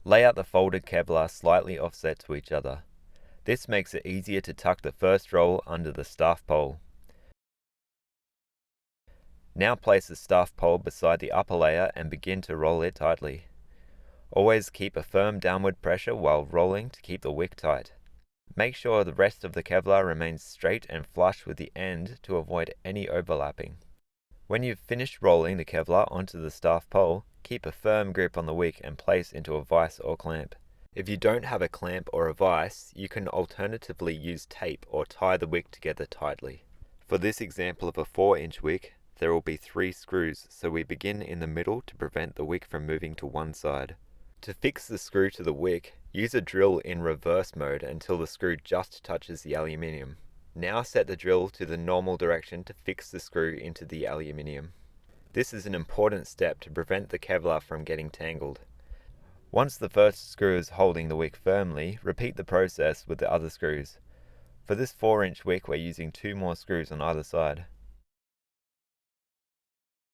Lay out the folded Kevlar slightly offset to each other. This makes it easier to tuck the first roll under the staff pole. Now place the staff pole beside the upper layer and begin to roll it tightly. Always keep a firm downward pressure while rolling to keep the wick tight. Make sure the rest of the Kevlar remains straight and flush with the end to avoid any overlapping. When you've finished rolling the Kevlar onto the staff pole, keep a firm grip on the wick and place into a vise or clamp. If you don't have a clamp or a vise, you can alternatively use tape or tie the wick together tightly. For this example of a 4-inch wick, there will be 3 screws, so we begin in the middle to prevent the wick from moving to one side. To fix the screw to the wick, use a drill in reverse mode until the screw just touches the aluminium. Now set the drill to the normal direction to fix the screw into the aluminium. This is an important step to prevent the Kevlar from getting tangled. Once the first screw is holding the wick firmly, repeat the process with the other screws. For this 4-inch wick, we're using 2 more screws on either side.